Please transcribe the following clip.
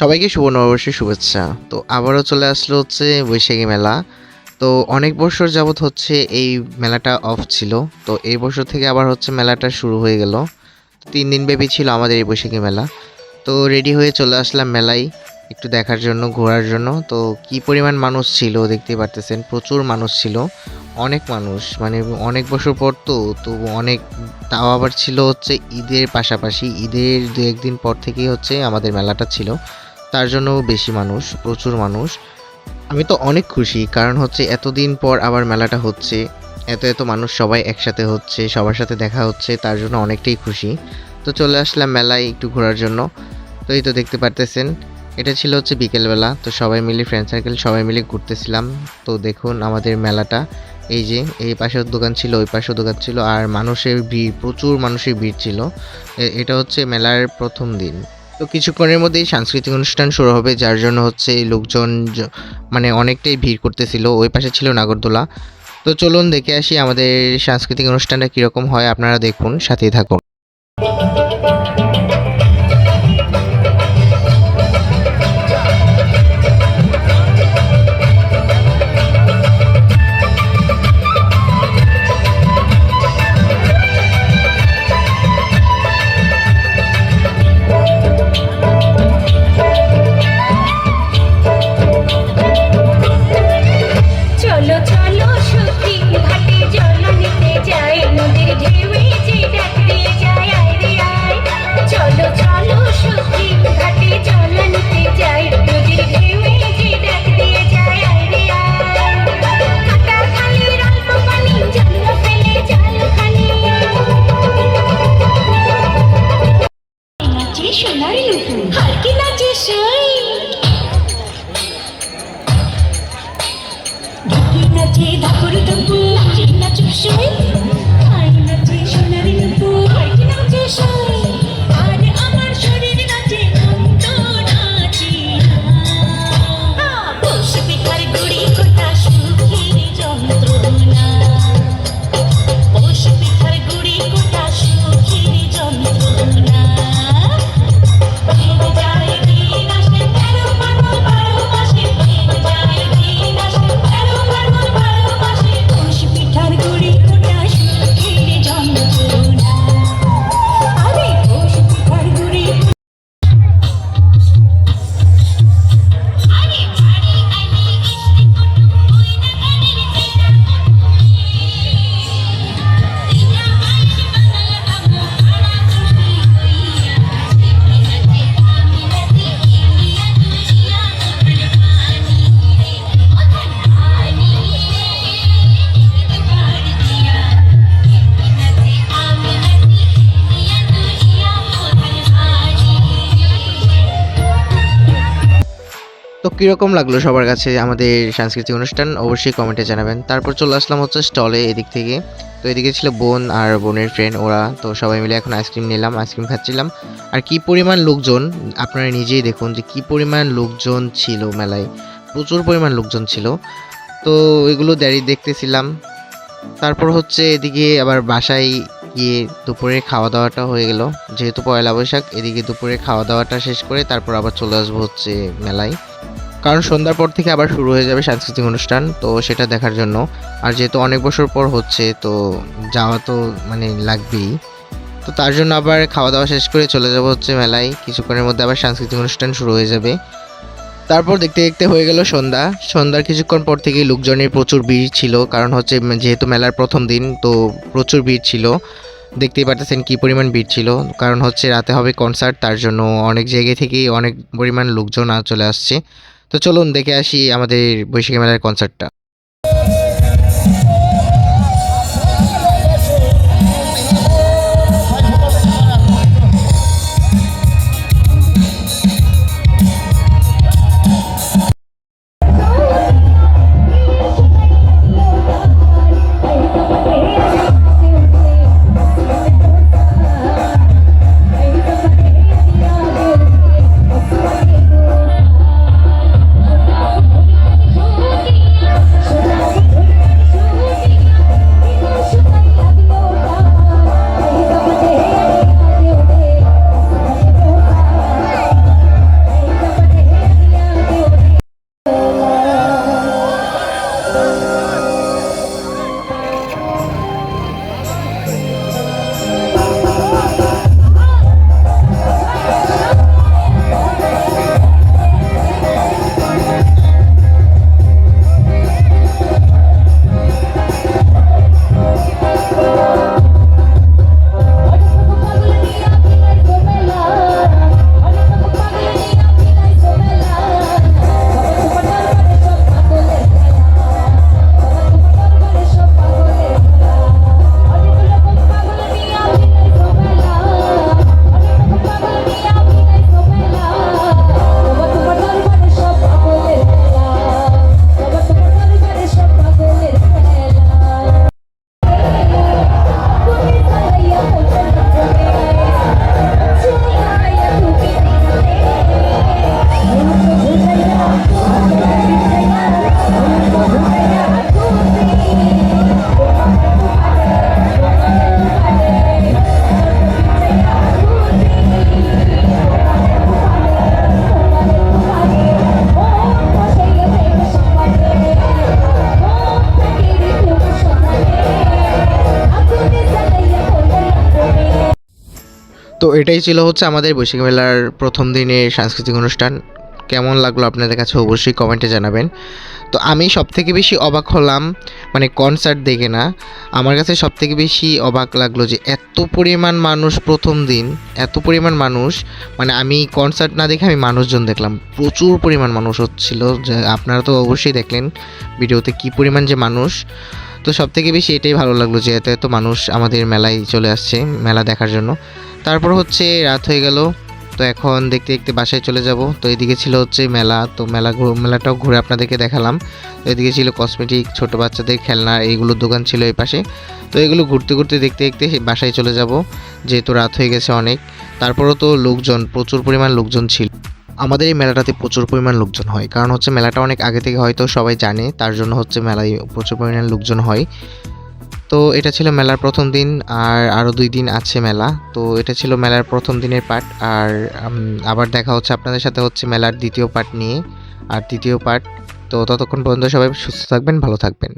সবাইকে শুভ নববর্ষের শুভেচ্ছা। তো আবারও চলে আসলো হচ্ছে বৈশাখী মেলা। তো অনেক বছর যাবৎ হচ্ছে এই মেলাটা অফ ছিল। তো এই বছর থেকে আবার হচ্ছে মেলাটা শুরু হয়ে গেল। ৩ দিন ব্যাপী ছিল আমাদের এই বৈশাখী মেলা। তো রেডি হয়ে চলে আসলাম মেলায় একটু দেখার জন্য, ঘোরার জন্য। তো কি পরিমাণ মানুষ ছিল দেখতেই পারতেছেন। প্রচুর মানুষ ছিল। অনেক মানুষ মানে অনেক বছর পর তো অনেক, তাও আবার ছিল হচ্ছে ঈদের পাশাপাশি। ঈদের ২-১ দিন পর থেকেই হচ্ছে আমাদের মেলাটা ছিল। তার জন্য বেশি মানুষ, প্রচুর মানুষ। আমি তো অনেক খুশি, কারণ হচ্ছে এতদিন পর আবার মেলাটা হচ্ছে। এত মানুষ সবাই একসাথে হচ্ছে, সবার সাথে দেখা হচ্ছে, তার জন্য অনেকটাই খুশি। তো চলে আসলাম মেলায় একটু ঘোরার জন্য। তো এই তো দেখতে পারতেছেন, এটা ছিল হচ্ছে বিকেলবেলা। তো সবাই মিলে ফ্রেন্ড সার্কেল সবাই মিলে ঘুরতেছিলাম। তো দেখুন আমাদের মেলাটা, এই যে এই পাশেও দোকান ছিল, ওই পাশেও দোকান ছিল, আর মানুষের ভিড়, প্রচুর মানুষের ভিড় ছিল। এটা হচ্ছে মেলার ১ম দিন। তো কিছুক্ষণের মধ্যেই সাংস্কৃতিক অনুষ্ঠান শুরু হবে, যার জন্য হচ্ছে লোকজন মানে অনেকটাই ভিড় করতেছিল। ওই পাশে ছিল নাগরদোলা। তো চলুন দেখে আসি আমাদের সাংস্কৃতিক অনুষ্ঠানটা কীরকম হয়, আপনারা দেখুন, সাথেই থাকুন। চলো চলো সখী ঘাটে জল নিতে যাই, নদীর ঢেউয়ে যে ডাক দিয়ে যায়, আয় রে আয়। চলো চলো সখী ঘাটে জল নিতে যাই, নদীর ঢেউয়ে যে ডাক দিয়ে যায়, আয় রে আয়। কাটা খালের অল্প পানি, জাল ফেলে জালখানি। নাচে সোনার নুপুর, আর কি নাচে সই। নাচে ধাকুর ধুপু, নাচে নাচু সই। আয় নাচে সোনারি নুপু, আয় কি নাচে সই। আর আমার শরীর নাচে, মন তো নাচি না। পৌষ পিঠার গুড়ি কোটা সুখের যন্ত্রণা, পৌষ পিঠার গুড়ি কোটা সুখের যন্ত্রণা। ভেঙে যায় দিন আসে ১৩ পার্বণ ১২ মাসে, ভেঙে যায় দিন আসে ১৩ পার্বণ ১২ মাসে। পৌষ পিঠার গুড়ি কোটা সুখের যন্ত্রণা, আরে পৌষ পিঠার গুড়ি। আরে বাড়ি আইলে মিষ্টি কুটুম, ওই না গানের চেনা তিনা আইস বানাল আম্মু, আড়া খুশি হইয়া। শিবলি নাচে আমি নাচি, ইন্ডিয়া দুনিয়া মোহন হানি রে, মোহন হানি রে, ঈদ পার দিয়া। শিবলি নাচে আমি নাচি, ইন্ডিয়া দুনিয়া মোহন হানি রে। তো কীরকম লাগলো সবার কাছে আমাদের সাংস্কৃতিক অনুষ্ঠান, অবশ্যই কমেন্টে জানাবেন। তারপর চলে আসলাম হচ্ছে স্টলে এদিক থেকে। তো এদিকে ছিল বোন আর বোনের ফ্রেন্ড, ওরা তো সবাই মিলে এখন আইসক্রিম নিলাম, আইসক্রিম খাচ্ছিলাম। আর কি পরিমাণ লোকজন, আপনারা নিজেই দেখুন যে কি পরিমাণ লোকজন ছিল মেলায়। প্রচুর পরিমাণ লোকজন ছিল। তো এগুলো দেখতেছিলাম। তারপর হচ্ছে এদিকে আবার বাসায় গিয়ে দুপুরে খাওয়া দাওয়াটা হয়ে গেল। যেহেতু পয়লা বৈশাখ, এদিকে দুপুরে খাওয়া দাওয়াটা শেষ করে তারপর আবার চলে আসবো হচ্ছে মেলায়। কারণ সন্ধ্যার পর থেকে আবার শুরু হয়ে যাবে সাংস্কৃতিক অনুষ্ঠান, তো সেটা দেখার জন্য। আর যেহেতু অনেক বছর পর হচ্ছে, তো যাওয়া তো মানে লাগবেই। তো তার জন্য আবার খাওয়া দাওয়া শেষ করে চলে যাব হচ্ছে মেলায়। কিছুক্ষণের মধ্যে আবার সাংস্কৃতিক অনুষ্ঠান শুরু হয়ে যাবে। তারপর দেখতে দেখতে হয়ে গেল সন্ধ্যা। সন্ধ্যার কিছুক্ষণ পর থেকেই লোকজনের প্রচুর ভিড় ছিল, কারণ হচ্ছে যেহেতু মেলার ১ম দিন, তো প্রচুর ভিড় ছিল। দেখতেই পারতেছেন কি পরিমাণ ভিড় ছিল, কারণ হচ্ছে রাতে হবে কনসার্ট, তার জন্য অনেক জায়গা থেকেই অনেক পরিমাণ লোকজন চলে আসছে। তো চলুন দেখে আসি আমাদের বৈশাখী মেলার কনসার্টটা। Oh, এটাই ছিল হচ্ছে আমাদের বৈশাখী মেলার প্রথম দিনের সাংস্কৃতিক অনুষ্ঠান। কেমন লাগলো আপনাদের কাছে অবশ্যই কমেন্টে জানাবেন। তো আমি সবথেকে বেশি অবাক হলাম মানে কনসার্ট দেখে না, আমার কাছে সবথেকে বেশি অবাক লাগলো যে এত পরিমাণ মানুষ প্রথম দিন, এত পরিমাণ মানুষ, মানে আমি কনসার্ট না দেখে আমি মানুষজন দেখলাম, প্রচুর পরিমাণ মানুষ হচ্ছিল, যে আপনারা তো অবশ্যই দেখলেন ভিডিওতে কী পরিমাণ যে মানুষ। তো সবথেকে বেশি এটাই ভালো লাগলো যে এত এত মানুষ আমাদের মেলায় চলে আসছে মেলা দেখার জন্য। তারপর হচ্ছে রাত হয়ে গেল, তো এখন দেখতে দেখতে বাসায় চলে যাব। তো এদিকে ছিল হচ্ছে মেলা, তো মেলাটাও ঘুরে আপনাদেরকে দেখালাম। তো এদিকে ছিল কসমেটিক, ছোট বাচ্চাদের খেলনা, এইগুলোর দোকান ছিল এই পাশে। তো এগুলো ঘুরতে ঘুরতে দেখতে দেখতে বাসায় চলে যাব, যেহেতু রাত হয়ে গেছে অনেক। তারপরও তো লোকজন, প্রচুর পরিমাণ লোকজন ছিল। আমাদের এই মেলাটাতে প্রচুর পরিমাণ লোকজন হয়, কারণ হচ্ছে মেলাটা অনেক আগে থেকে হয়তো সবাই জানে, তার জন্য হচ্ছে মেলায় প্রচুর পরিমাণ লোকজন হয়। তো এটা ছিল মেলার প্রথম দিন, আর আরও 2 দিন আছে মেলা। তো এটা ছিল মেলার প্রথম দিনের পার্ট, আর আবার দেখা হচ্ছে আপনাদের সাথে হচ্ছে মেলার দ্বিতীয় পার্ট নিয়ে, আর তৃতীয় পার্ট। তো ততক্ষণ পর্যন্ত সবাই সুস্থ থাকবেন, ভালো থাকবেন।